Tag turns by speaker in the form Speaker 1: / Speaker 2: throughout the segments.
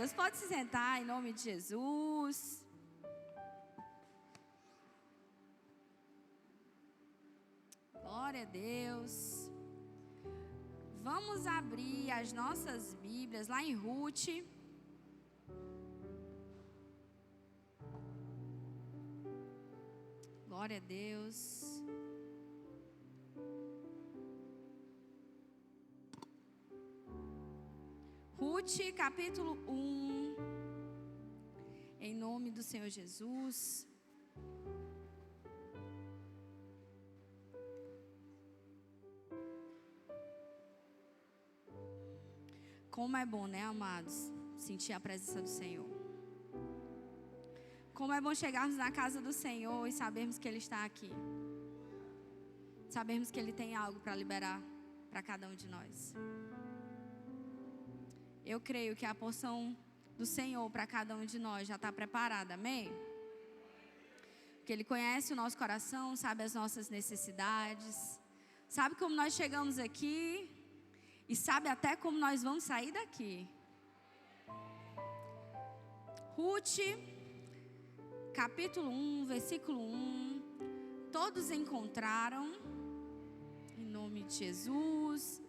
Speaker 1: Deus, pode se sentar em nome de Jesus. Glória a Deus. Vamos abrir as nossas Bíblias lá em Ruth. Glória a Deus. Ruth, capítulo 1. Em nome do Senhor Jesus. Como é bom, né, amados? Sentir a presença do Senhor. Como é bom chegarmos na casa do Senhor e sabermos que Ele está aqui. Sabermos que Ele tem algo para liberar para cada um de nós. Eu creio que a porção do Senhor para cada um de nós já está preparada, amém? Porque Ele conhece o nosso coração, sabe as nossas necessidades, sabe como nós chegamos aqui e sabe até como nós vamos sair daqui. Ruth, capítulo 1, versículo 1. Todos encontraram, em nome de Jesus.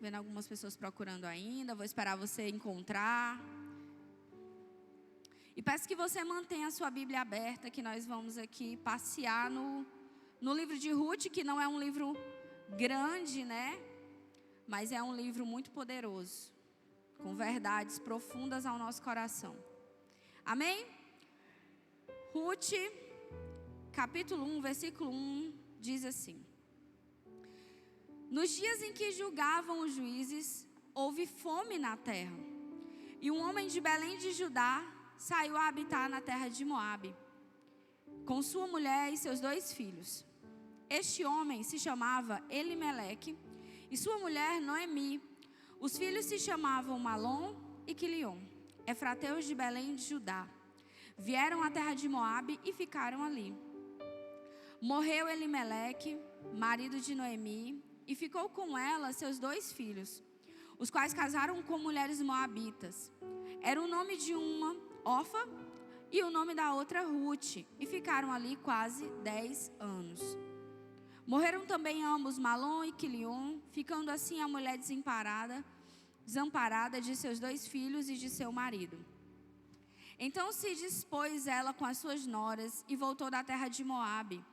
Speaker 1: Vendo algumas pessoas procurando ainda. Vou esperar você encontrar. E peço que você mantenha a sua Bíblia aberta, que nós vamos aqui passear no livro de Ruth, que não é um livro grande, né? Mas é um livro muito poderoso, com verdades profundas ao nosso coração. Amém? Ruth, capítulo 1, versículo 1, diz assim: Nos dias em que julgavam os juízes, houve fome na terra. E um homem de Belém de Judá saiu a habitar na terra de Moabe, com sua mulher e seus 2 filhos. Este homem se chamava Elimeleque e sua mulher Noemi. Os filhos se chamavam Malom e Quilion, efrateus de Belém de Judá. Vieram à terra de Moabe e ficaram ali. Morreu Elimeleque, marido de Noemi, e ficou com ela seus 2 filhos, os quais casaram com mulheres moabitas. Era o nome de uma Orfa e o nome da outra Ruth, e ficaram ali quase 10 anos. Morreram também ambos, Malom e Quilion, ficando assim a mulher desamparada de seus 2 filhos e de seu marido. Então se dispôs ela com as suas noras e voltou da terra de Moabe,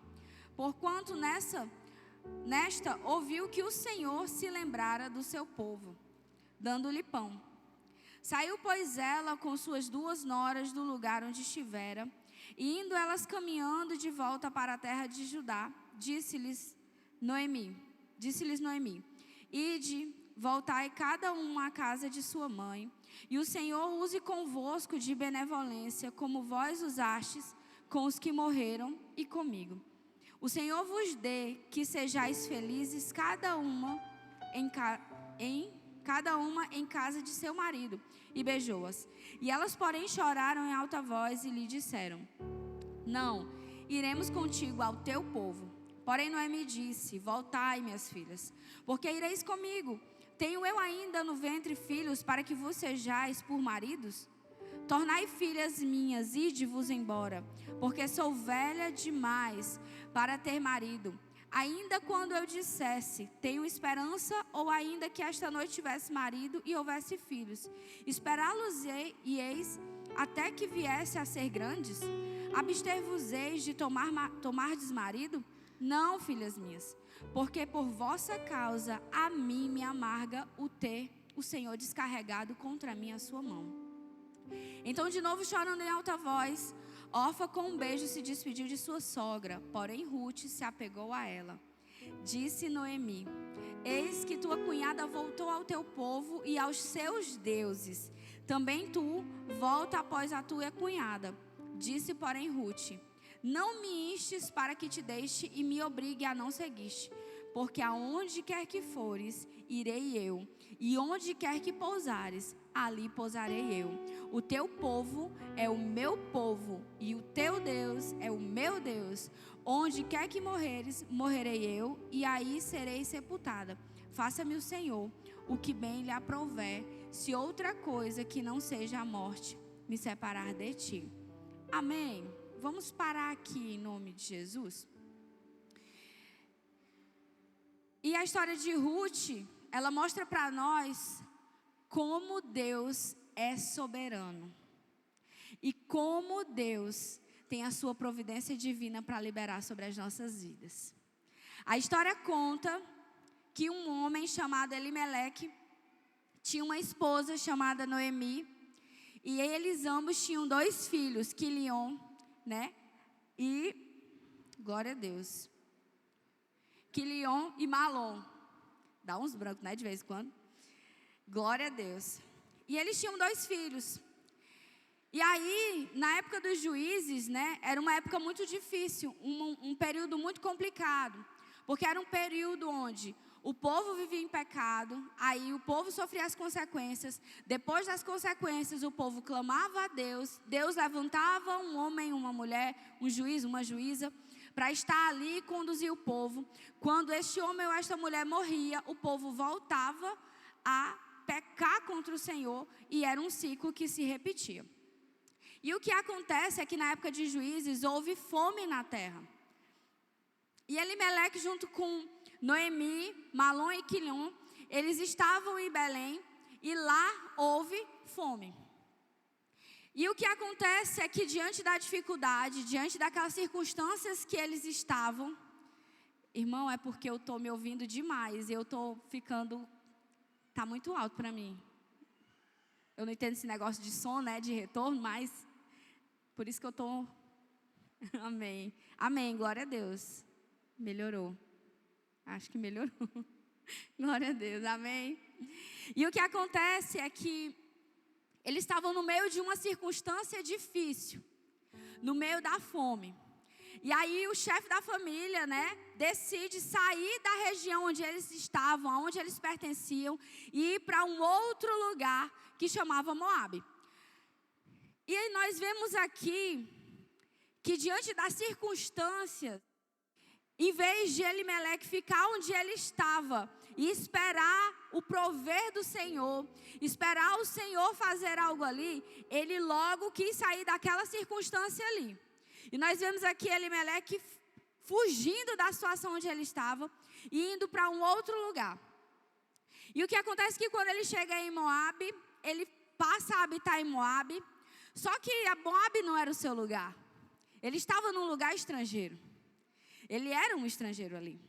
Speaker 1: porquanto nesta ouviu que o Senhor se lembrara do seu povo, dando-lhe pão. Saiu, pois, ela com suas 2 noras do lugar onde estivera, e indo elas caminhando de volta para a terra de Judá, disse-lhes Noemi, Ide, voltai cada uma à casa de sua mãe, e o Senhor use convosco de benevolência, como vós usastes com os que morreram e comigo. O Senhor vos dê que sejais felizes, cada uma em casa de seu marido. E beijou-as. E elas, porém, choraram em alta voz e lhe disseram: Não, iremos contigo ao teu povo. Porém Noemi disse: Voltai, minhas filhas, porque ireis comigo. Tenho eu ainda no ventre filhos para que vos sejais por maridos? Tornai filhas minhas, ide-vos embora, porque sou velha demais para ter marido. Ainda quando eu dissesse, tenho esperança, ou ainda que esta noite tivesse marido e houvesse filhos, esperá-los-eis até que viesse a ser grandes? Abster-vos-eis de tomardes marido? Não, filhas minhas, porque por vossa causa a mim me amarga o ter o Senhor descarregado contra mim a sua mão. Então, de novo chorando em alta voz, Orfa com um beijo se despediu de sua sogra, porém Ruth se apegou a ela. Disse Noemi: Eis que tua cunhada voltou ao teu povo e aos seus deuses. Também tu volta após a tua cunhada. Disse, porém, Ruth: Não me instes para que te deixe e me obrigue a não seguir-te, porque aonde quer que fores, irei eu, e onde quer que pousares, ali pousarei eu. O teu povo é o meu povo, e o teu Deus é o meu Deus. Onde quer que morreres, morrerei eu, e aí serei sepultada. Faça-me o Senhor o que bem lhe aprouver, se outra coisa que não seja a morte me separar de ti. Amém? Vamos parar aqui em nome de Jesus. E a história de Ruth, ela mostra para nós como Deus é soberano. E como Deus tem a sua providência divina para liberar sobre as nossas vidas. A história conta que um homem chamado Elimeleque tinha uma esposa chamada Noemi. E eles ambos tinham 2 filhos, Quilion, né? E, glória a Deus, Quilion e Malom. Dá uns brancos, né, de vez em quando. Glória a Deus. E eles tinham 2 filhos. E aí, na época dos juízes, né, era uma época muito difícil, um período muito complicado. Porque era um período onde o povo vivia em pecado, aí o povo sofria as consequências. Depois das consequências, o povo clamava a Deus. Deus levantava um homem, uma mulher, um juiz, uma juíza, para estar ali e conduzir o povo. Quando este homem ou esta mulher morria, o povo voltava a pecar contra o Senhor, e era um ciclo que se repetia. E o que acontece é que na época de juízes houve fome na terra. E Elimeleque, junto com Noemi, Malom e Quilion, eles estavam em Belém e lá houve fome. E o que acontece é que diante da dificuldade, diante daquelas circunstâncias que eles estavam, irmão, é porque eu estou me ouvindo demais, eu estou ficando, está muito alto para mim. Eu não entendo esse negócio de som, né, de retorno, mas por isso que eu estou, amém, amém, glória a Deus, melhorou. Acho que melhorou. Glória a Deus, amém. E o que acontece é que eles estavam no meio de uma circunstância difícil, no meio da fome. E aí o chefe da família, né, decide sair da região onde eles estavam, aonde eles pertenciam, e ir para um outro lugar que chamava Moabe. E aí nós vemos aqui que diante das circunstâncias, em vez de Elimeleque ficar onde ele estava e esperar o prover do Senhor, esperar o Senhor fazer algo ali, ele logo quis sair daquela circunstância ali. E nós vemos aqui Elimeleque fugindo da situação onde ele estava e indo para um outro lugar. E o que acontece é que quando ele chega em Moabe, ele passa a habitar em Moabe, só que a Moabe não era o seu lugar. Ele estava num lugar estrangeiro. Ele era um estrangeiro ali.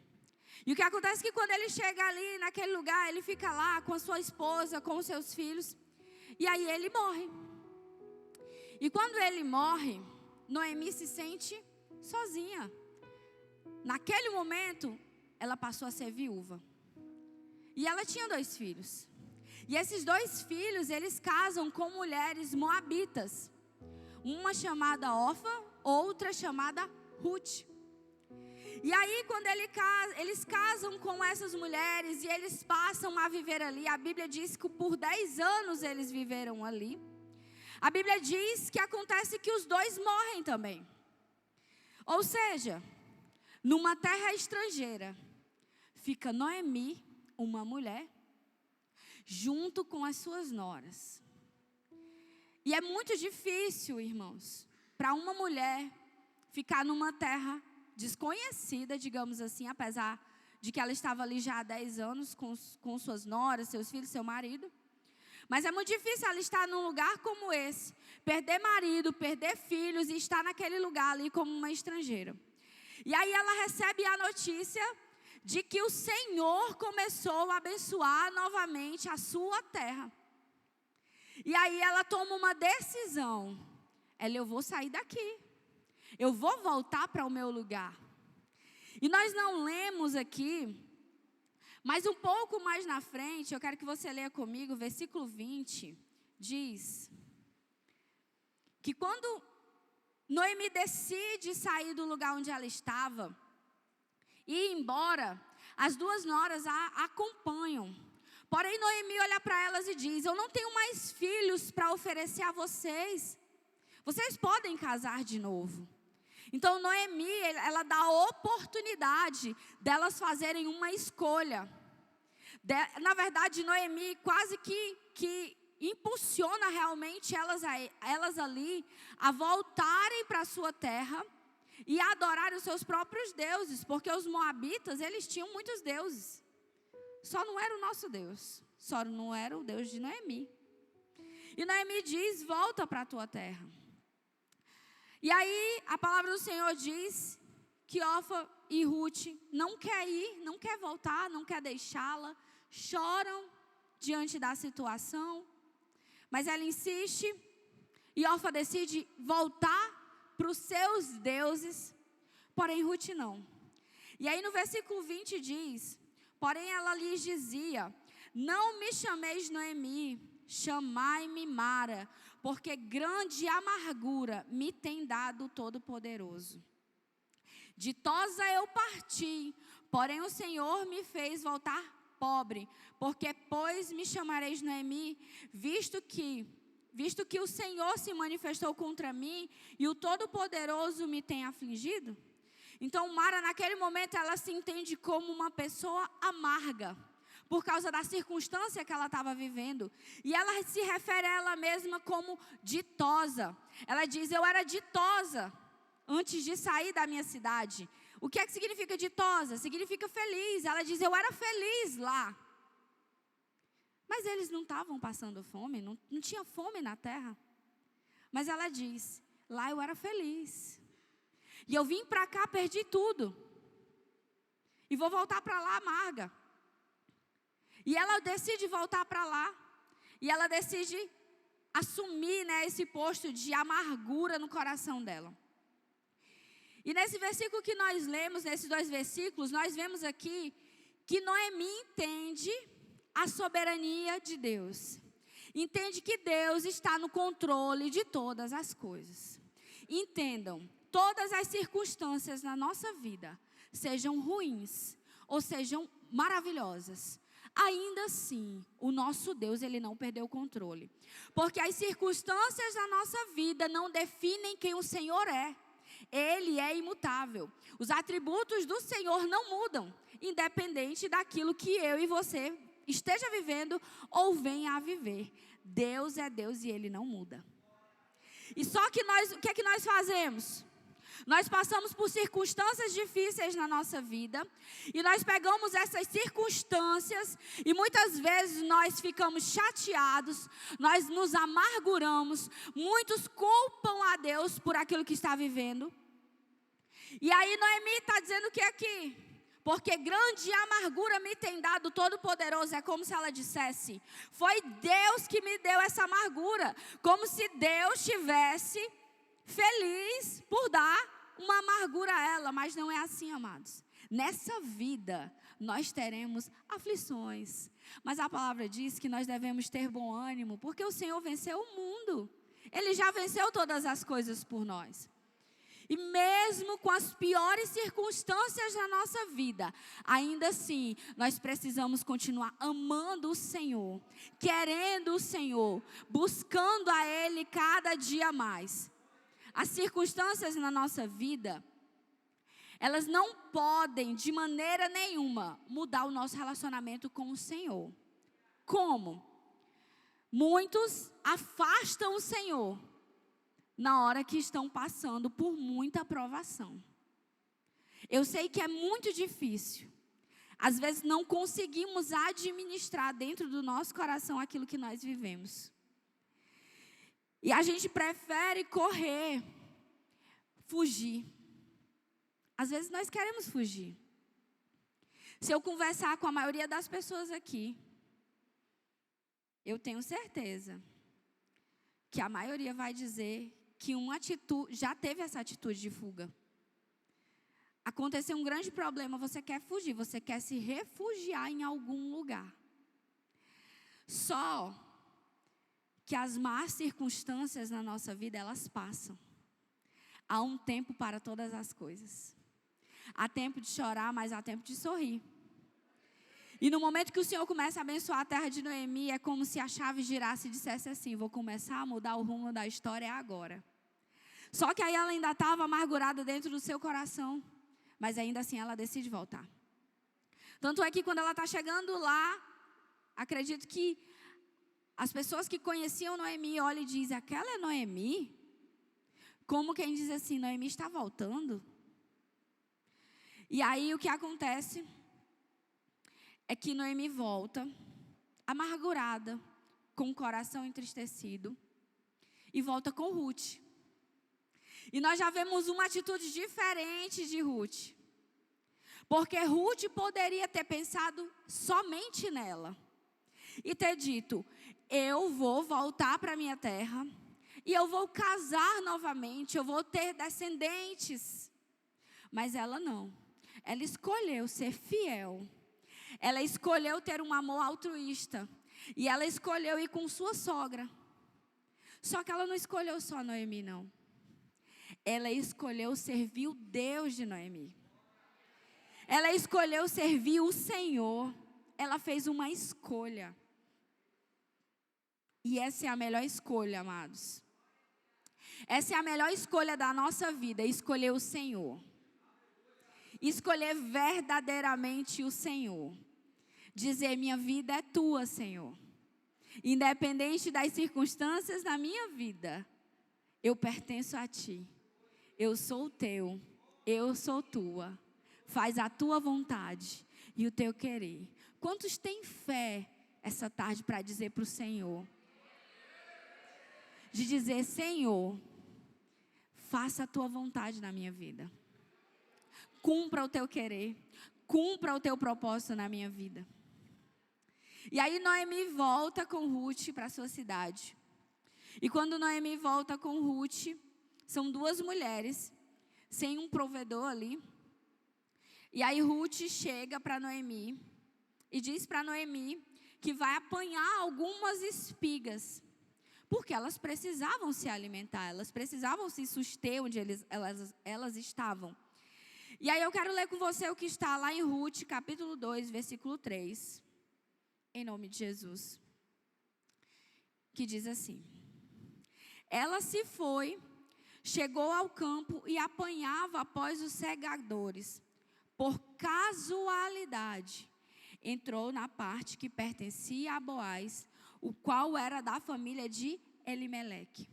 Speaker 1: E o que acontece é que quando ele chega ali naquele lugar, ele fica lá com a sua esposa, com os seus filhos. E aí ele morre. E quando ele morre, Noemi se sente sozinha. Naquele momento, ela passou a ser viúva. E ela tinha 2 filhos. E esses 2 filhos, eles casam com mulheres moabitas. Uma chamada Orfa, outra chamada Ruth. E aí, quando eles casam com essas mulheres e eles passam a viver ali, a Bíblia diz que por 10 anos eles viveram ali. A Bíblia diz que acontece que os 2 morrem também. Ou seja, numa terra estrangeira, fica Noemi, uma mulher, junto com as suas noras. E é muito difícil, irmãos, para uma mulher ficar numa terra desconhecida, digamos assim, apesar de que ela estava ali já há 10 anos com suas noras, seus filhos, seu marido. Mas é muito difícil ela estar num lugar como esse, perder marido, perder filhos e estar naquele lugar ali como uma estrangeira. E aí ela recebe a notícia de que o Senhor começou a abençoar novamente a sua terra. E aí ela toma uma decisão. Eu vou sair daqui. Eu vou voltar para o meu lugar. E nós não lemos aqui, mas um pouco mais na frente, eu quero que você leia comigo, versículo 20, diz que quando Noemi decide sair do lugar onde ela estava e ir embora, as 2 noras a acompanham. Porém, Noemi olha para elas e diz: eu não tenho mais filhos para oferecer a vocês. Vocês podem casar de novo. Então, Noemi, ela dá a oportunidade delas fazerem uma escolha. Na verdade, Noemi quase que impulsiona realmente elas ali a voltarem para a sua terra e a adorarem os seus próprios deuses, porque os moabitas, eles tinham muitos deuses. Só não era o nosso Deus, só não era o Deus de Noemi. E Noemi diz: volta para a tua terra. E aí a palavra do Senhor diz que Orfa e Ruth não quer ir, não quer voltar, não quer deixá-la, choram diante da situação, mas ela insiste e Orfa decide voltar para os seus deuses, porém Ruth não. E aí no versículo 20 diz: porém ela lhes dizia: não me chameis Noemi, chamai-me Mara, porque grande amargura me tem dado o Todo-Poderoso. Ditosa eu parti, porém o Senhor me fez voltar pobre, porque pois me chamareis Noemi, visto que o Senhor se manifestou contra mim e o Todo-Poderoso me tem afligido. Então Mara, naquele momento, ela se entende como uma pessoa amarga, por causa da circunstância que ela estava vivendo. E ela se refere a ela mesma como ditosa. Ela diz: eu era ditosa antes de sair da minha cidade. O que é que significa ditosa? Significa feliz. Ela diz: eu era feliz lá. Mas eles não estavam passando fome, não tinha fome na terra. Mas ela diz: lá eu era feliz. E eu vim para cá, perdi tudo. E vou voltar para lá amarga. E ela decide voltar para lá. E ela decide assumir, esse posto de amargura no coração dela. E nesse versículo que nós lemos, nesses 2 versículos, nós vemos aqui que Noemi entende a soberania de Deus. Entende que Deus está no controle de todas as coisas. Entendam, todas as circunstâncias na nossa vida, sejam ruins ou sejam maravilhosas, ainda assim, o nosso Deus, Ele não perdeu o controle. Porque as circunstâncias da nossa vida não definem quem o Senhor é. Ele é imutável. Os atributos do Senhor não mudam, independente daquilo que eu e você esteja vivendo ou venha a viver. Deus é Deus e Ele não muda. E só que o que é que nós fazemos? Nós passamos por circunstâncias difíceis na nossa vida e nós pegamos essas circunstâncias e muitas vezes nós ficamos chateados, nós nos amarguramos, muitos culpam a Deus por aquilo que está vivendo. E aí Noemi está dizendo que aqui, porque grande amargura me tem dado o Todo-Poderoso, é como se ela dissesse: foi Deus que me deu essa amargura, como se Deus tivesse feliz por dar uma amargura a ela, mas não é assim, amados. Nessa vida nós teremos aflições, mas a palavra diz que nós devemos ter bom ânimo, porque o Senhor venceu o mundo, Ele já venceu todas as coisas por nós. E mesmo com as piores circunstâncias da nossa vida, ainda assim, nós precisamos continuar amando o Senhor, querendo o Senhor, buscando a Ele cada dia mais. As circunstâncias na nossa vida, elas não podem de maneira nenhuma mudar o nosso relacionamento com o Senhor. Como? Muitos afastam o Senhor na hora que estão passando por muita provação. Eu sei que é muito difícil. Às vezes não conseguimos administrar dentro do nosso coração aquilo que nós vivemos. E a gente prefere correr, fugir. Às vezes nós queremos fugir. Se eu conversar com a maioria das pessoas aqui, eu tenho certeza que a maioria vai dizer que já teve essa atitude de fuga. Aconteceu um grande problema, você quer fugir, você quer se refugiar em algum lugar. Só que as más circunstâncias na nossa vida, elas passam. Há um tempo para todas as coisas. Há tempo de chorar, mas há tempo de sorrir. E no momento que o Senhor começa a abençoar a terra de Noemi, é como se a chave girasse e dissesse assim: vou começar a mudar o rumo da história agora. Só que aí ela ainda estava amargurada dentro do seu coração, mas ainda assim ela decide voltar. Tanto é que quando ela está chegando lá, acredito que as pessoas que conheciam Noemi olham e dizem, aquela é Noemi? Como quem diz assim, Noemi está voltando? E aí o que acontece é que Noemi volta, amargurada, com o coração entristecido, e volta com Ruth. E nós já vemos uma atitude diferente de Ruth. Porque Ruth poderia ter pensado somente nela. E ter dito, eu vou voltar para minha terra, e eu vou casar novamente, eu vou ter descendentes. Mas ela não. Ela escolheu ser fiel. Ela escolheu ter um amor altruísta. E ela escolheu ir com sua sogra. Só que ela não escolheu só Noemi, não. Ela escolheu servir o Deus de Noemi. Ela escolheu servir o Senhor. Ela fez uma escolha. E essa é a melhor escolha, amados. Essa é a melhor escolha da nossa vida, escolher o Senhor. Escolher verdadeiramente o Senhor. Dizer, minha vida é tua, Senhor. Independente das circunstâncias da minha vida, eu pertenço a ti. Eu sou teu, eu sou tua. Faz a tua vontade e o teu querer. Quantos têm fé essa tarde para dizer para o Senhor? De dizer, Senhor, faça a tua vontade na minha vida. Cumpra o teu querer. Cumpra o teu propósito na minha vida. E aí Noemi volta com Ruth para a sua cidade. E quando Noemi volta com Ruth, são duas mulheres, sem um provedor ali. E aí Ruth chega para Noemi e diz para Noemi que vai apanhar algumas espigas. Porque elas precisavam se alimentar, elas precisavam se suster onde elas estavam. E aí eu quero ler com você o que está lá em Ruth, capítulo 2, versículo 3. Em nome de Jesus. Que diz assim. Ela se foi, chegou ao campo e apanhava após os segadores. Por casualidade, entrou na parte que pertencia a Boaz, o qual era da família de Elimeleque.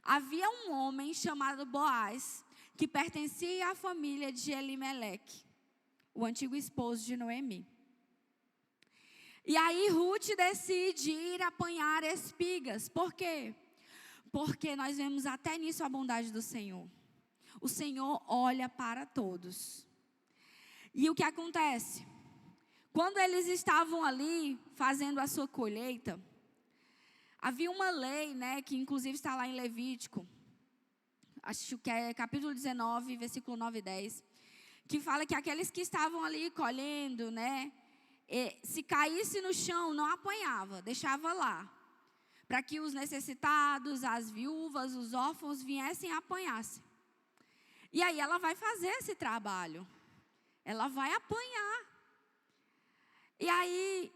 Speaker 1: Havia um homem chamado Boaz, que pertencia à família de Elimeleque, o antigo esposo de Noemi. E aí Ruth decide ir apanhar espigas. Por quê? Porque nós vemos até nisso a bondade do Senhor. O Senhor olha para todos. E o que acontece? Quando eles estavam ali fazendo a sua colheita, havia uma lei, né, que inclusive está lá em Levítico, acho que é capítulo 19, versículo 9 e 10, que fala que aqueles que estavam ali colhendo, né, se caísse no chão, não apanhava, deixava lá, para que os necessitados, as viúvas, os órfãos viessem e apanhassem. E aí ela vai fazer esse trabalho, ela vai apanhar. E aí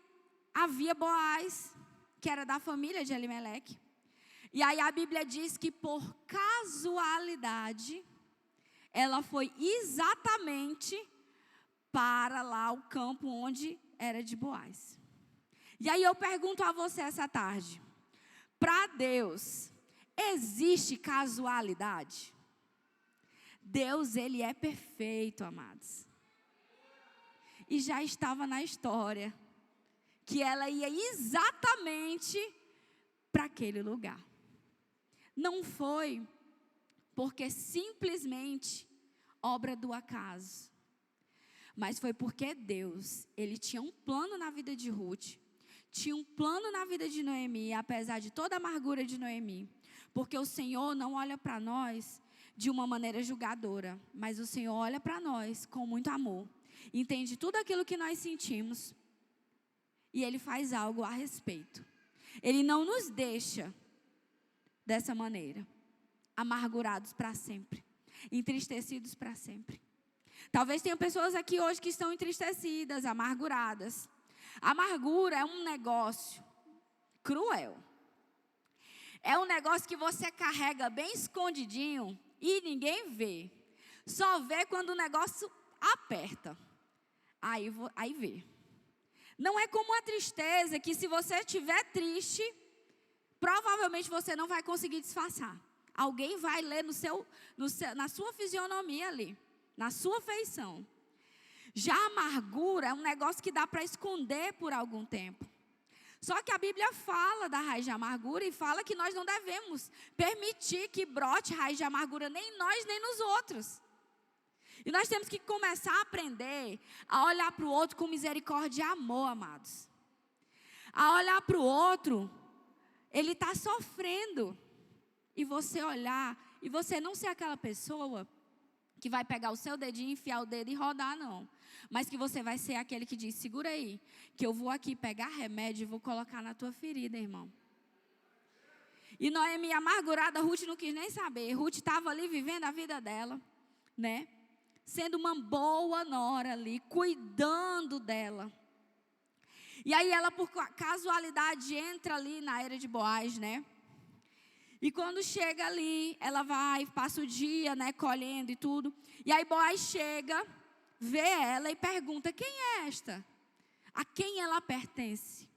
Speaker 1: havia Boaz, que era da família de Elimeleque. E aí a Bíblia diz que por casualidade, ela foi exatamente para lá o campo onde era de Boaz. E aí eu pergunto a você essa tarde, para Deus, existe casualidade? Deus, Ele é perfeito, amados. E já estava na história que ela ia exatamente para aquele lugar. Não foi porque simplesmente obra do acaso, mas foi porque Deus, Ele tinha um plano na vida de Ruth, tinha um plano na vida de Noemi, apesar de toda a amargura de Noemi, porque o Senhor não olha para nós de uma maneira julgadora, mas o Senhor olha para nós com muito amor, entende tudo aquilo que nós sentimos, e Ele faz algo a respeito. Ele não nos deixa dessa maneira, amargurados para sempre, entristecidos para sempre. Talvez tenha pessoas aqui hoje que estão entristecidas, amarguradas. Amargura é um negócio cruel. É um negócio que você carrega bem escondidinho e ninguém vê. Só vê quando o negócio aperta. Aí vê. Não é como a tristeza, que se você estiver triste, provavelmente você não vai conseguir disfarçar. Alguém vai ler na sua fisionomia ali, na sua feição. Já a amargura é um negócio que dá para esconder por algum tempo. Só que a Bíblia fala da raiz de amargura e fala que nós não devemos permitir que brote raiz de amargura nem em nós, nem nos outros. E nós temos que começar a aprender a olhar para o outro com misericórdia e amor, amados. A olhar para o outro, ele está sofrendo. E você olhar, e você não ser aquela pessoa que vai pegar o seu dedinho, enfiar o dedo e rodar, não. Mas que você vai ser aquele que diz, segura aí, que eu vou aqui pegar remédio e vou colocar na tua ferida, irmão. E Noemi, amargurada, Ruth não quis nem saber. Ruth estava ali vivendo a vida dela, né? Sendo uma boa nora ali, cuidando dela. E aí ela, por casualidade, entra ali na era de Boaz, né? E quando chega ali, ela vai, passa o dia, né, colhendo e tudo. E aí Boaz chega, vê ela e pergunta, quem é esta? A quem ela pertence?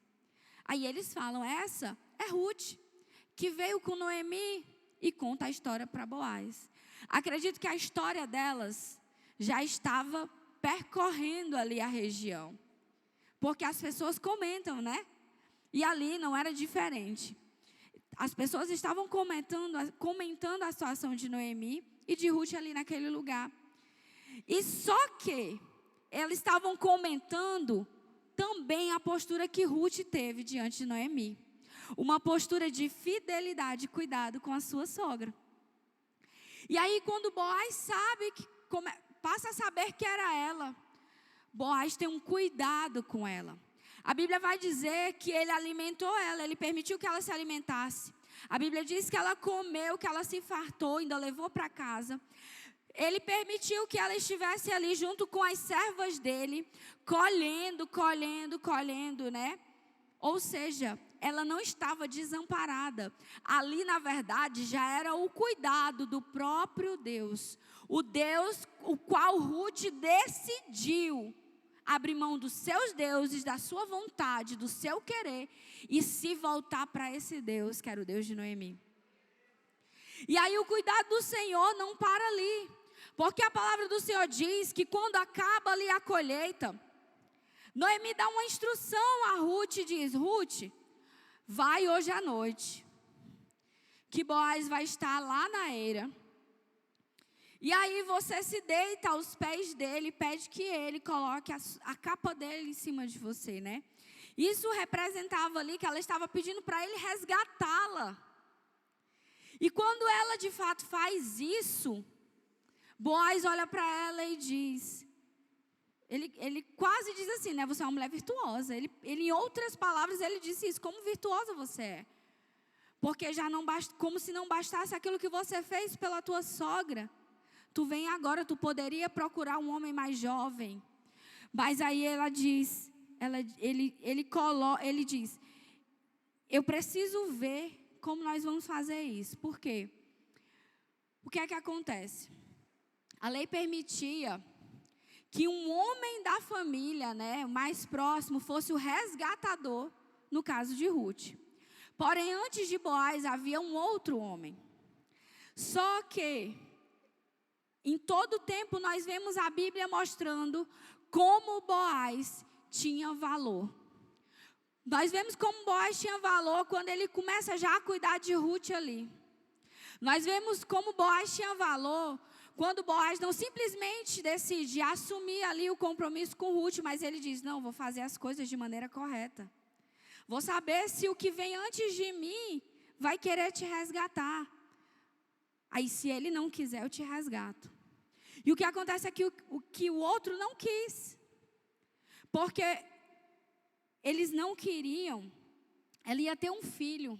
Speaker 1: Aí eles falam, essa é Ruth, que veio com Noemi e conta a história para Boaz. Acredito que a história delas já estava percorrendo ali a região. Porque as pessoas comentam, né? E ali não era diferente. As pessoas estavam comentando a situação de Noemi e de Ruth ali naquele lugar. E só que elas estavam comentando também a postura que Ruth teve diante de Noemi. Uma postura de fidelidade e cuidado com a sua sogra. E aí quando Boaz sabe, passa a saber que era ela, Boaz tem um cuidado com ela. A Bíblia vai dizer que ele alimentou ela, ele permitiu que ela se alimentasse. A Bíblia diz que ela comeu, que ela se fartou, ainda levou para casa. Ele permitiu que ela estivesse ali junto com as servas dele, colhendo, né? Ou seja, ela não estava desamparada. Ali, na verdade, já era o cuidado do próprio Deus. O Deus o qual Ruth decidiu abrir mão dos seus deuses, da sua vontade, do seu querer e se voltar para esse Deus, que era o Deus de Noemi. E aí o cuidado do Senhor não para ali, porque a palavra do Senhor diz que quando acaba ali a colheita, Noemi dá uma instrução a Ruth e diz, Ruth, vai hoje à noite, que Boaz vai estar lá na eira. E aí você se deita aos pés dele e pede que ele coloque a capa dele em cima de você, né? Isso representava ali que ela estava pedindo para ele resgatá-la. E quando ela de fato faz isso, Boaz olha para ela e diz, ele quase diz assim, né? Você é uma mulher virtuosa. Ele, em outras palavras, ele disse isso, como virtuosa você é. Porque já não basta, como se não bastasse aquilo que você fez pela tua sogra. Tu vem agora, tu poderia procurar um homem mais jovem. Mas aí ela diz, ele diz, eu preciso ver como nós vamos fazer isso. Por quê? O que é que acontece? A lei permitia que um homem da família, né, mais próximo, fosse o resgatador, no caso de Ruth. Porém, antes de Boaz, havia um outro homem. Só que em todo o tempo nós vemos a Bíblia mostrando como Boaz tinha valor. Nós vemos como Boaz tinha valor quando ele começa já a cuidar de Ruth ali. Nós vemos como Boaz tinha valor quando Boaz não simplesmente decide assumir ali o compromisso com Ruth, mas ele diz, não, vou fazer as coisas de maneira correta. Vou saber se o que vem antes de mim vai querer te resgatar. Aí, se ele não quiser, eu te resgato. E o que acontece é que o outro não quis. Porque eles não queriam. Ela ia ter um filho.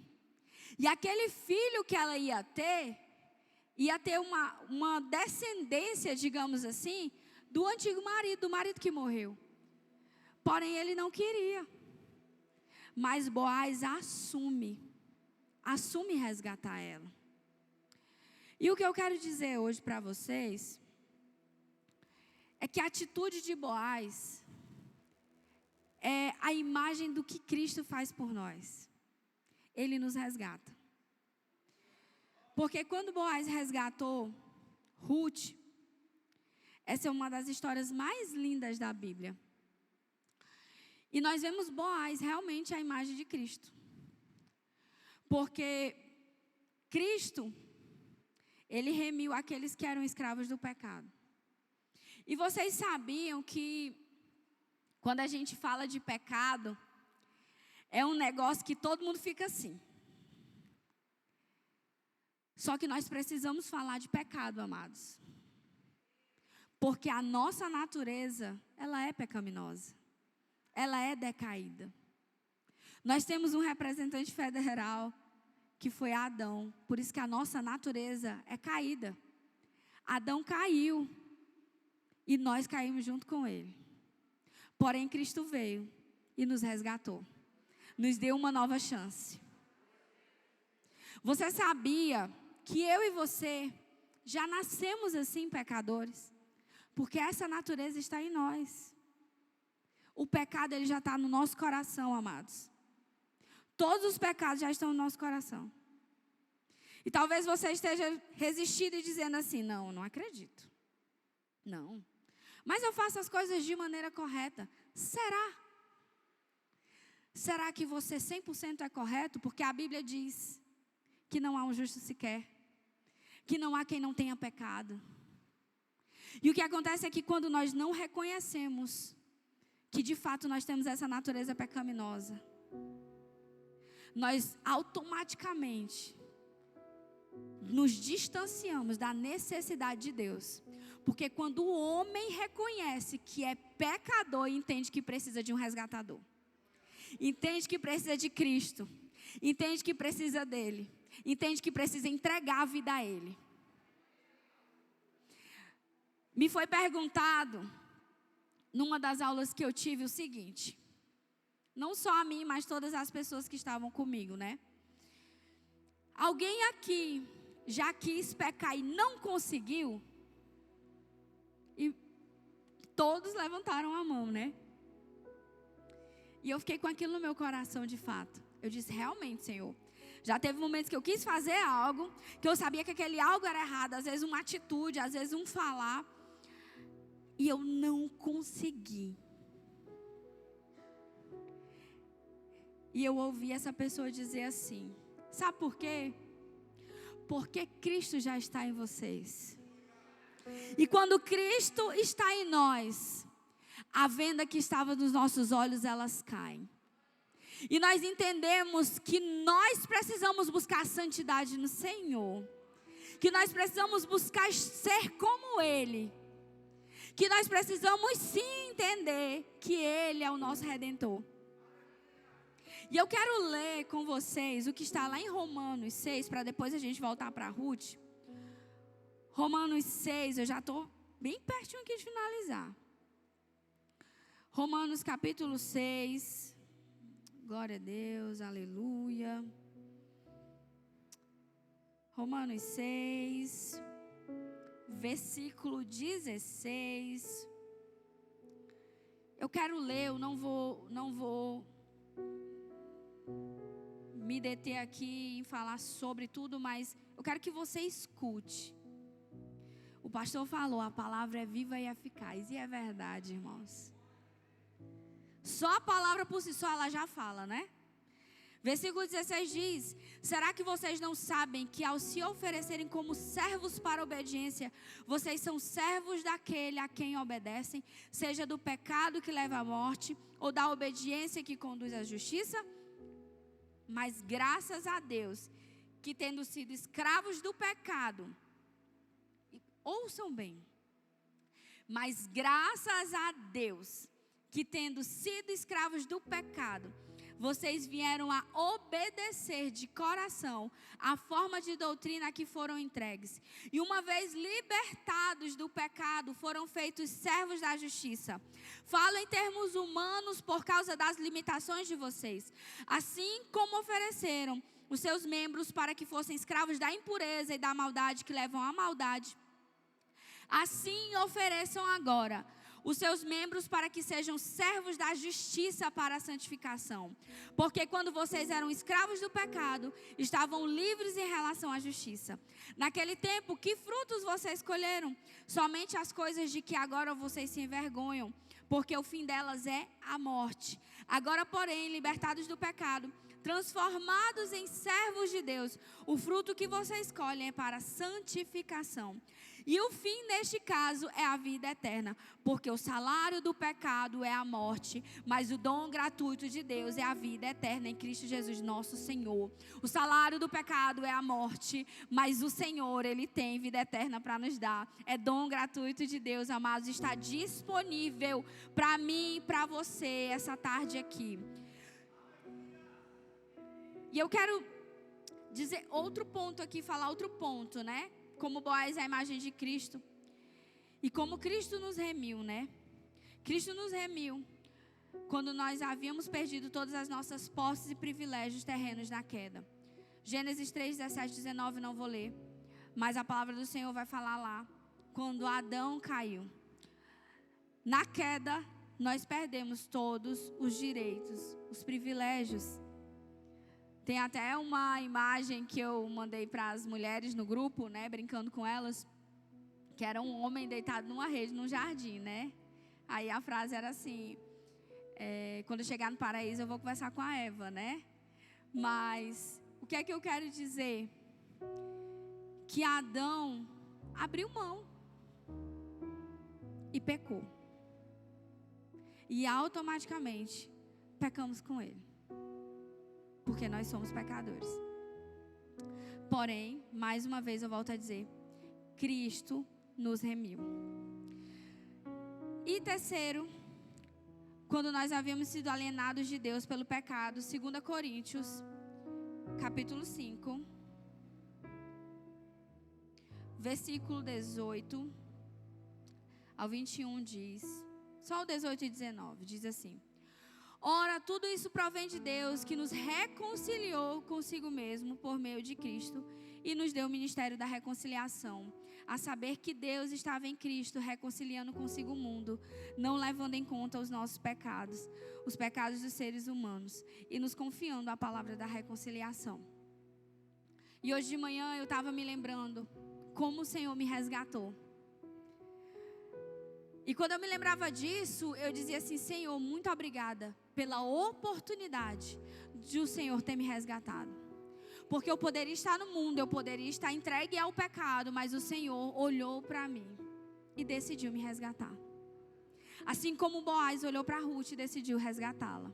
Speaker 1: E aquele filho que ela ia ter uma descendência, digamos assim, do antigo marido, do marido que morreu. Porém, ele não queria. Mas Boaz assume resgatar ela. E o que eu quero dizer hoje para vocês é que a atitude de Boaz é a imagem do que Cristo faz por nós. Ele nos resgata. Porque quando Boaz resgatou Ruth, essa é uma das histórias mais lindas da Bíblia. E nós vemos Boaz realmente a imagem de Cristo. Porque Cristo, Ele remiu aqueles que eram escravos do pecado. E vocês sabiam que quando a gente fala de pecado, é um negócio que todo mundo fica assim. Só que nós precisamos falar de pecado, amados. Porque a nossa natureza, ela é pecaminosa. Ela é decaída. Nós temos um representante federal, que foi Adão. Por isso que a nossa natureza é caída. Adão caiu. E nós caímos junto com ele. Porém, Cristo veio e nos resgatou. Nos deu uma nova chance. Você sabia que eu e você já nascemos assim, pecadores? Porque essa natureza está em nós. O pecado, ele já está no nosso coração, amados. Todos os pecados já estão no nosso coração. E talvez você esteja resistindo e dizendo assim, não acredito. Não. Mas eu faço as coisas de maneira correta. Será? Será que você 100% é correto? Porque a Bíblia diz que não há um justo sequer. Que não há quem não tenha pecado. E o que acontece é que quando nós não reconhecemos que de fato nós temos essa natureza pecaminosa, nós automaticamente nos distanciamos da necessidade de Deus. Porque quando o homem reconhece que é pecador e entende que precisa de um resgatador, entende que precisa de Cristo, entende que precisa dele, entende que precisa entregar a vida a ele. Me foi perguntado, numa das aulas que eu tive, o seguinte, não só a mim, mas todas as pessoas que estavam comigo, né? Alguém aqui já quis pecar e não conseguiu? E todos levantaram a mão, né? E eu fiquei com aquilo no meu coração de fato. Eu disse, realmente, Senhor, já teve momentos que eu quis fazer algo, que eu sabia que aquele algo era errado, às vezes uma atitude, às vezes um falar, e eu não consegui. E eu ouvi essa pessoa dizer assim, sabe por quê? Porque Cristo já está em vocês. E quando Cristo está em nós, a venda que estava nos nossos olhos, elas caem. E nós entendemos que nós precisamos buscar a santidade no Senhor. Que nós precisamos buscar ser como Ele. Que nós precisamos sim entender que Ele é o nosso Redentor. E eu quero ler com vocês o que está lá em Romanos 6, para depois a gente voltar para Ruth. Romanos 6, eu já estou bem pertinho aqui de finalizar. Romanos capítulo 6. Glória a Deus, aleluia. Romanos 6, versículo 16. Eu quero ler, eu não vou me deter aqui em falar sobre tudo, mas eu quero que você escute. O pastor falou, a palavra é viva e eficaz, e é verdade, irmãos. Só a palavra por si só, ela já fala, né? Versículo 16 diz, será que vocês não sabem que ao se oferecerem como servos para a obediência, vocês são servos daquele a quem obedecem, seja do pecado que leva à morte, ou da obediência que conduz à justiça? Mas graças a Deus, que tendo sido escravos do pecado, ouçam bem, mas graças a Deus, que tendo sido escravos do pecado, vocês vieram a obedecer de coração a forma de doutrina a que foram entregues. E uma vez libertados do pecado, foram feitos servos da justiça. Falo em termos humanos por causa das limitações de vocês. Assim como ofereceram os seus membros para que fossem escravos da impureza e da maldade que levam à maldade, assim ofereçam agora os seus membros para que sejam servos da justiça para a santificação. Porque quando vocês eram escravos do pecado, estavam livres em relação à justiça. Naquele tempo, que frutos vocês colheram? Somente as coisas de que agora vocês se envergonham, porque o fim delas é a morte. Agora, porém, libertados do pecado, transformados em servos de Deus, o fruto que vocês colhem é para a santificação. E o fim, neste caso, é a vida eterna, porque o salário do pecado é a morte, mas o dom gratuito de Deus é a vida eterna em Cristo Jesus, nosso Senhor. O salário do pecado é a morte, mas o Senhor, Ele tem vida eterna para nos dar. É dom gratuito de Deus, amados, está disponível para mim e para você essa tarde aqui. E eu quero dizer outro ponto aqui, falar outro ponto, né? Como Boaz é a imagem de Cristo. E como Cristo nos remiu, né? Cristo nos remiu quando nós havíamos perdido todas as nossas posses e privilégios terrenos na queda. Gênesis 3, 17, 19, não vou ler. Mas a palavra do Senhor vai falar lá. Quando Adão caiu. Na queda, nós perdemos todos os direitos, os privilégios. Tem até uma imagem que eu mandei para as mulheres no grupo, né, brincando com elas, que era um homem deitado numa rede, num jardim, né? Aí a frase era assim, quando eu chegar no paraíso eu vou conversar com a Eva, né? Mas o que é que eu quero dizer? Que Adão abriu mão e pecou. E automaticamente pecamos com ele. Porque nós somos pecadores. Porém, mais uma vez eu volto a dizer, Cristo nos remiu. E terceiro, quando nós havíamos sido alienados de Deus pelo pecado, 2 Coríntios, capítulo 5, versículo 18 ao 21 diz, só o 18 e 19, diz assim: ora, tudo isso provém de Deus, que nos reconciliou consigo mesmo por meio de Cristo e nos deu o ministério da reconciliação, a saber que Deus estava em Cristo reconciliando consigo o mundo, não levando em conta os nossos pecados, os pecados dos seres humanos, e nos confiando a palavra da reconciliação. E hoje de manhã eu estava me lembrando como o Senhor me resgatou. E quando eu me lembrava disso, eu dizia assim: Senhor, muito obrigada pela oportunidade de o Senhor ter me resgatado. Porque eu poderia estar no mundo, eu poderia estar entregue ao pecado, mas o Senhor olhou para mim e decidiu me resgatar. Assim como Boaz olhou para Ruth e decidiu resgatá-la.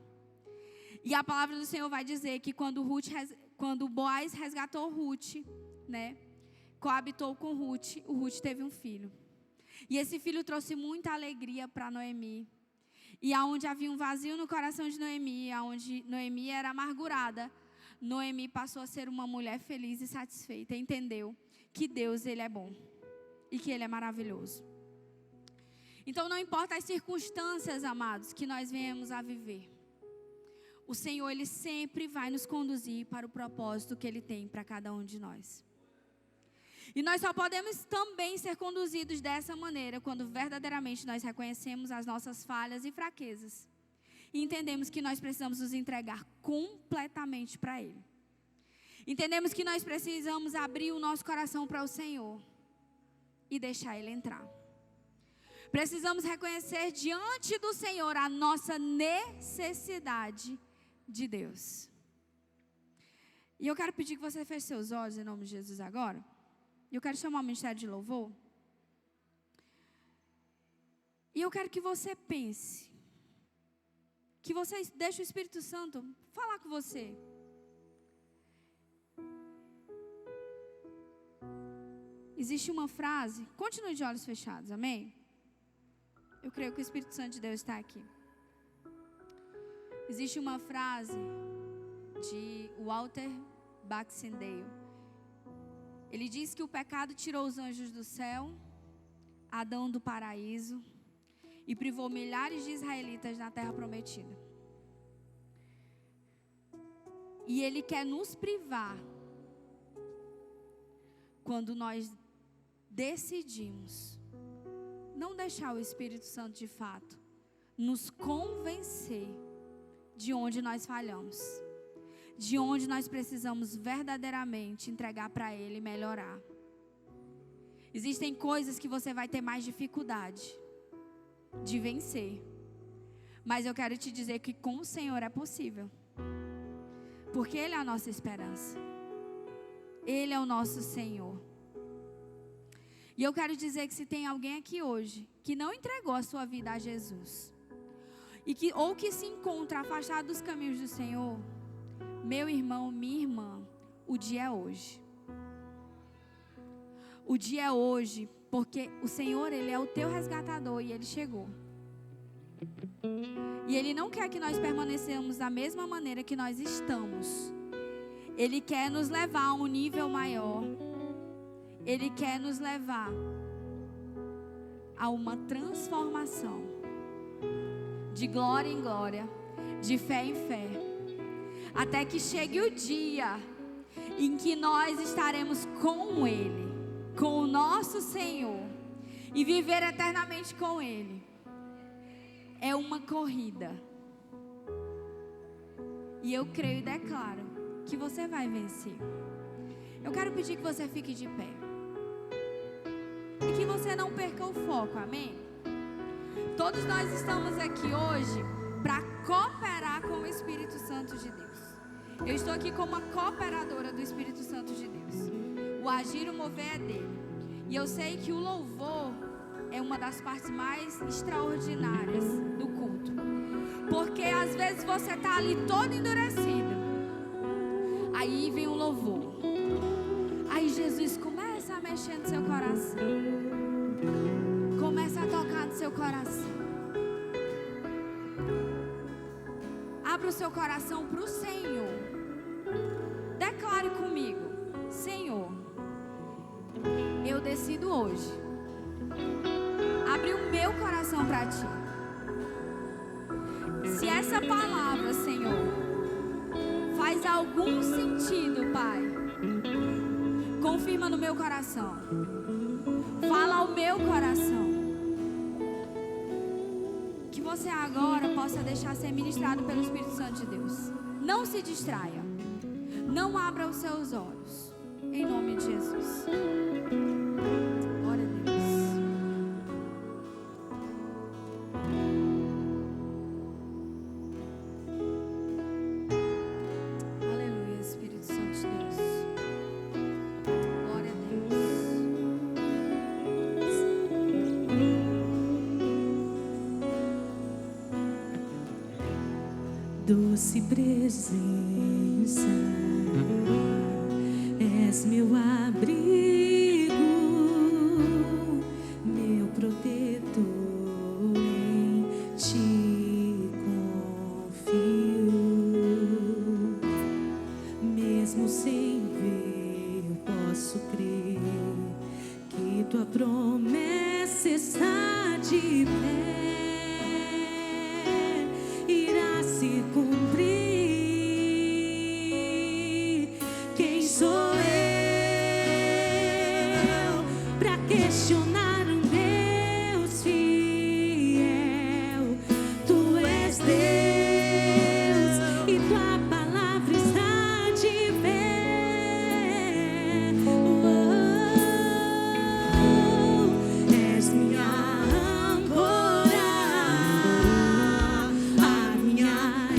Speaker 1: E a palavra do Senhor vai dizer que quando Boaz resgatou Ruth, né, coabitou com Ruth, o Ruth teve um filho. E esse filho trouxe muita alegria para Noemi. E aonde havia um vazio no coração de Noemi, aonde Noemi era amargurada, Noemi passou a ser uma mulher feliz e satisfeita. Entendeu que Deus, Ele é bom e que Ele é maravilhoso. Então não importa as circunstâncias, amados, que nós venhamos a viver, o Senhor, Ele sempre vai nos conduzir para o propósito que Ele tem para cada um de nós. E nós só podemos também ser conduzidos dessa maneira quando verdadeiramente nós reconhecemos as nossas falhas e fraquezas. E entendemos que nós precisamos nos entregar completamente para Ele. Entendemos que nós precisamos abrir o nosso coração para o Senhor e deixar Ele entrar. Precisamos reconhecer diante do Senhor a nossa necessidade de Deus. E eu quero pedir que você feche seus olhos em nome de Jesus agora. Eu quero chamar o ministério de louvor. E eu quero que você pense. Que você deixe o Espírito Santo falar com você. Existe uma frase. Continue de olhos fechados, amém? Eu creio que o Espírito Santo de Deus está aqui. Existe uma frase de Walter Baxendale. Ele diz que o pecado tirou os anjos do céu, Adão do paraíso e privou milhares de israelitas na terra prometida. E Ele quer nos privar quando nós decidimos não deixar o Espírito Santo de fato nos convencer de onde nós falhamos, de onde nós precisamos verdadeiramente entregar para Ele e melhorar. Existem coisas que você vai ter mais dificuldade de vencer, mas eu quero te dizer que com o Senhor é possível, porque Ele é a nossa esperança, Ele é o nosso Senhor. E eu quero dizer que se tem alguém aqui hoje que não entregou a sua vida a Jesus, ou que se encontra afastado dos caminhos do Senhor, meu irmão, minha irmã, o dia é hoje. O dia é hoje, porque o Senhor, Ele é o teu resgatador e Ele chegou. E Ele não quer que nós permanecemos da mesma maneira que nós estamos. Ele quer nos levar a um nível maior. Ele quer nos levar a uma transformação de glória em glória, de fé em fé, até que chegue o dia em que nós estaremos com Ele, com o nosso Senhor, e viver eternamente com Ele. É uma corrida, e eu creio e declaro que você vai vencer. Eu quero pedir que você fique de pé e que você não perca o foco, amém? Todos nós estamos aqui hoje para cooperar com o Espírito Santo de Deus. Eu estou aqui como uma cooperadora do Espírito Santo de Deus. O agir e o mover é dele. E eu sei que o louvor é uma das partes mais extraordinárias do culto. Porque às vezes você está ali todo endurecido. Aí vem o louvor. Aí Jesus começa a mexer no seu coração. Começa a tocar no seu coração. Abra o seu coração para o Senhor. Declare comigo: Senhor, eu decido hoje abrir o meu coração para Ti. Se essa palavra, Senhor, faz algum sentido, Pai, confirma no meu coração. Fala ao meu coração. Que você agora possa deixar ser ministrado pelo Espírito Santo de Deus. Não se distraia. Não abra os seus olhos. Em nome de Jesus. Glória a Deus. Aleluia, Espírito Santo de Deus. Glória a
Speaker 2: Deus. Doce presença, és meu abrigo, meu protetor, em Ti confio. Mesmo sem ver, eu posso crer que Tua promessa está de pé. Se cumprir. Quem sou eu para questionar um Deus fiel? Tu és Deus e Tua palavra está de pé. És minha âncora, a minha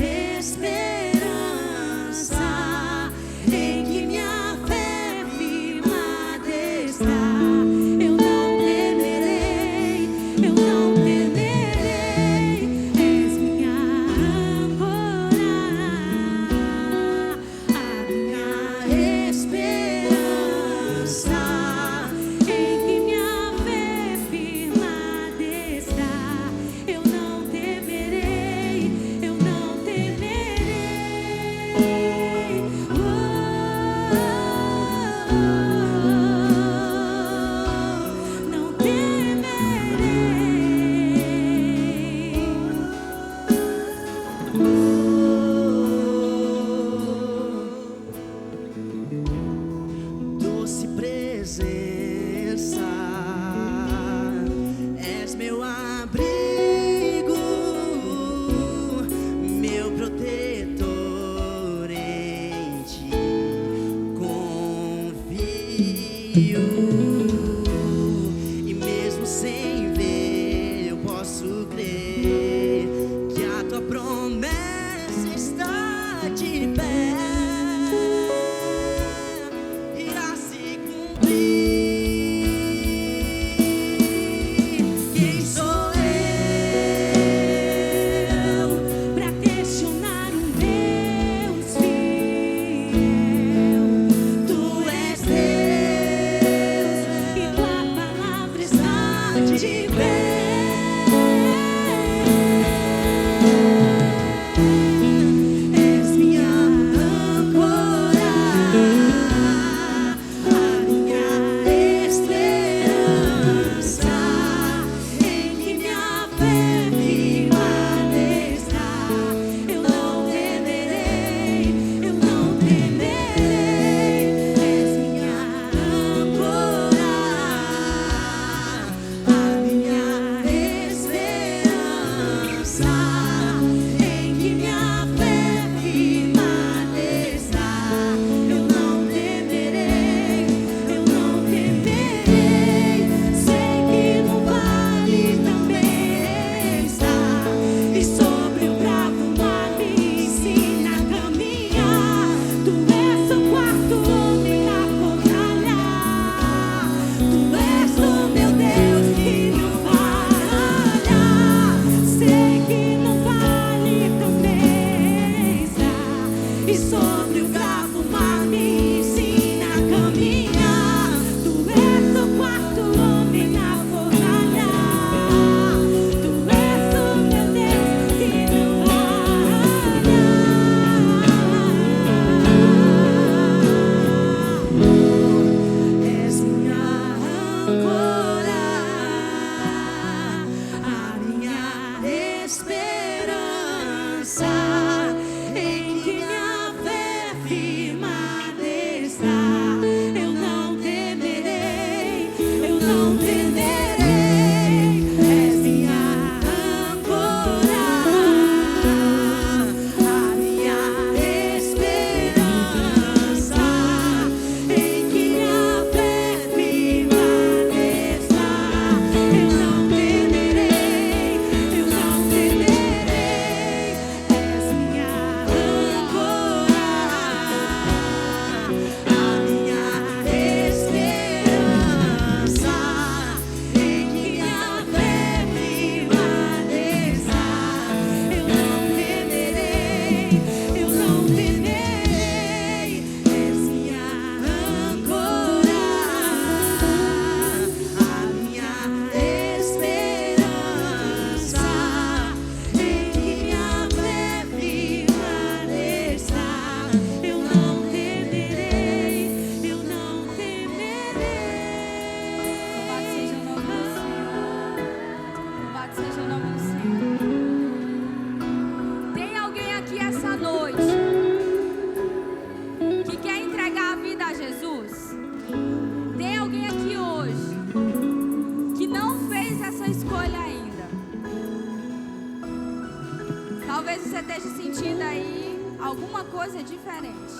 Speaker 1: Talvez você esteja sentindo aí alguma coisa diferente.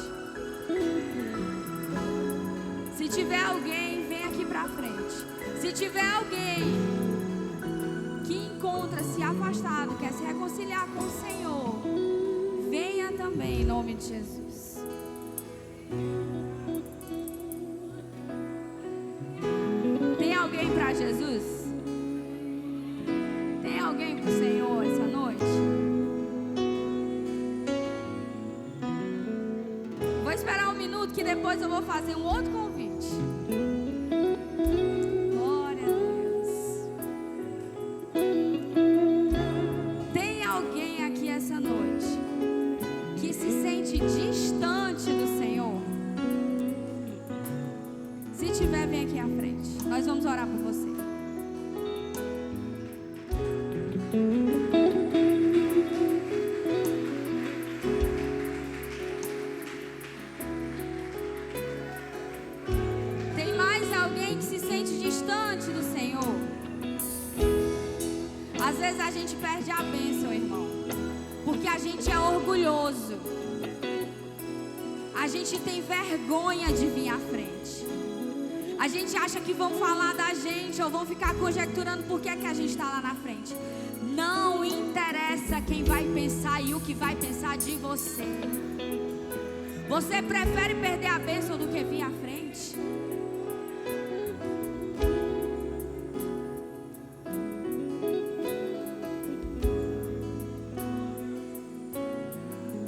Speaker 1: Se tiver alguém, vem aqui pra frente. Se tiver alguém que encontra-se afastado, quer se reconciliar com o Senhor, venha também em nome de Jesus. Tem alguém para Jesus? Tem alguém para o Senhor essa noite? Vou esperar um minuto que depois eu vou fazer um outro convite. Glória a Deus. Tem alguém aqui essa noite que se sente distante do Senhor? Se tiver, vem aqui à frente. Nós vamos orar por você. Tem mais alguém que se sente distante do Senhor? Às vezes a gente perde a bênção, irmão, porque a gente é orgulhoso. A gente tem vergonha de vir à frente. A gente acha que vão falar da gente ou vão ficar conjecturando por que é que a gente está lá na frente. Não interessa quem vai pensar e o que vai pensar de você. Você prefere perder a bênção do que vir à frente?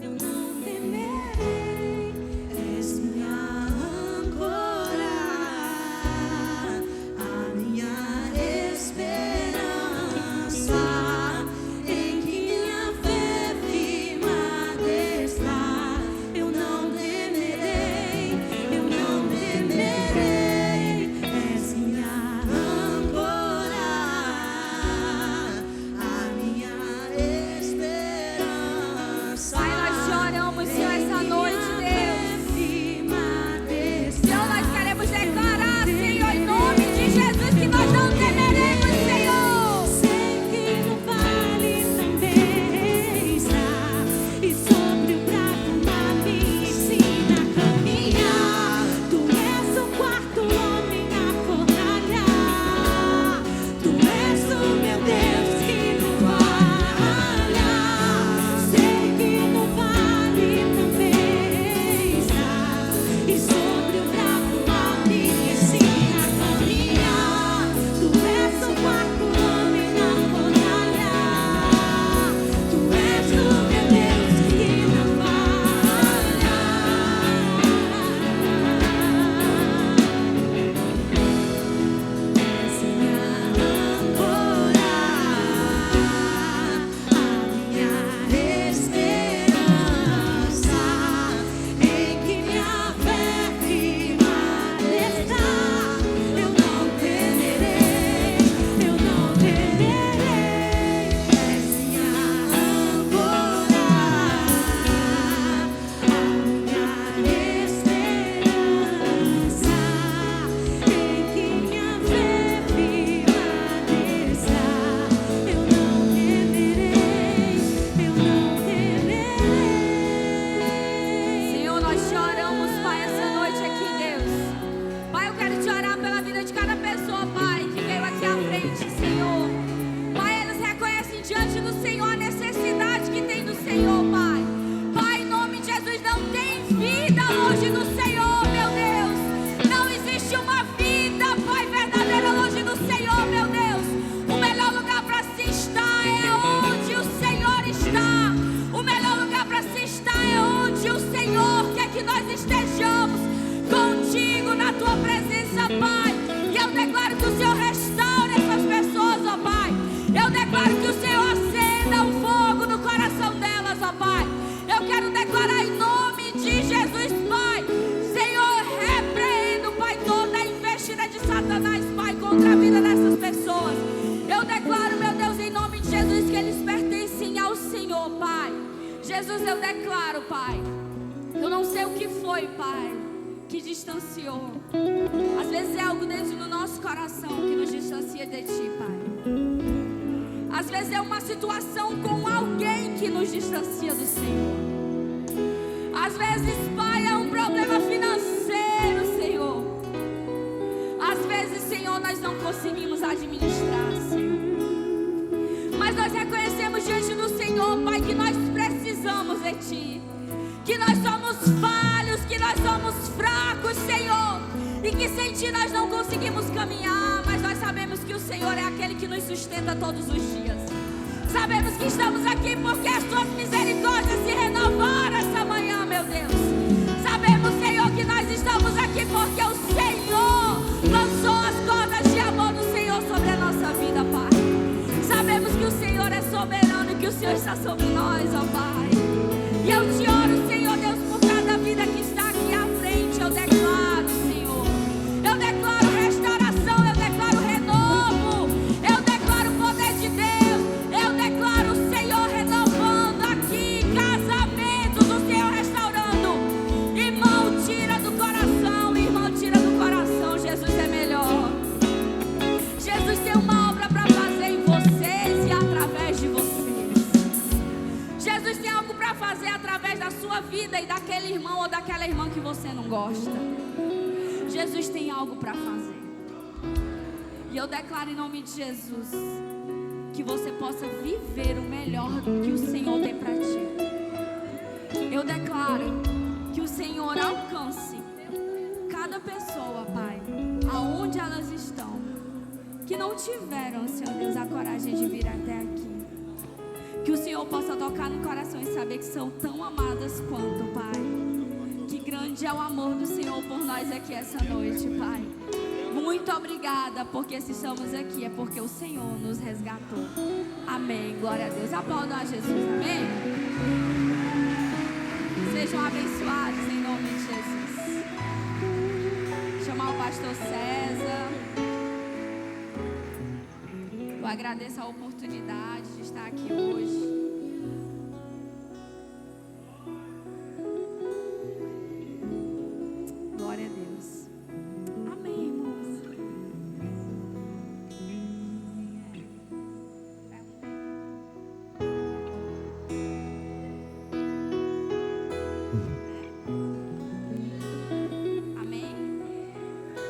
Speaker 2: Eu não temerei.
Speaker 1: Jesus, eu declaro, Pai, eu não sei o que foi, Pai, que distanciou. Às vezes é algo dentro do nosso coração que nos distancia de Ti, Pai. Às vezes é uma situação com alguém que nos distancia do Senhor. Às vezes, Pai, é um problema financeiro, Senhor. Às vezes, Senhor, nós não conseguimos administrar, Senhor. Mas nós reconhecemos diante do Senhor, Pai, que nós precisamos de Ti. Que nós somos falhos, que nós somos fracos, Senhor. E que sem Ti nós não conseguimos caminhar. Mas nós sabemos que o Senhor é aquele que nos sustenta todos os dias. Sabemos que estamos aqui porque as Tuas misericórdias se renovaram essa manhã, meu Deus. Sabemos, Senhor, que nós estamos aqui porque o Senhor lançou as cordas de amor do Senhor sobre a nossa vida, Pai. Sabemos que o Senhor é soberano e que o Senhor está sobre nós, ó Pai. E eu te oro, Senhor Deus, por cada vida que está aqui à frente. Eu declaro, Senhor, eu declaro restauração, eu declaro renovo, eu declaro o poder de Deus, eu declaro o Senhor renovando aqui casamentos, o Senhor restaurando. Irmão, tira do coração, irmão, tira do coração. Jesus é melhor. Jesus tem uma obra para fazer em vocês e através de vocês. Jesus tem algo para fazer através da sua vida e daquele irmão ou daquela irmã que você não gosta. Jesus tem algo para fazer. E eu declaro em nome de Jesus que você possa viver o melhor que o Senhor tem para ti. Eu declaro que o Senhor alcance cada pessoa, Pai, aonde elas estão, que não tiveram, Senhor Deus, a coragem de vir até aqui. Que o Senhor possa tocar no coração e saber que são tão amadas quanto, Pai. Que grande é o amor do Senhor por nós aqui essa noite, Pai. Muito obrigada, porque se estamos aqui é porque o Senhor nos resgatou. Amém. Glória a Deus. Aplaudam a Jesus. Amém. Sejam abençoados em nome de Jesus. Chamar o pastor César. Eu agradeço a oportunidade de estar aqui hoje.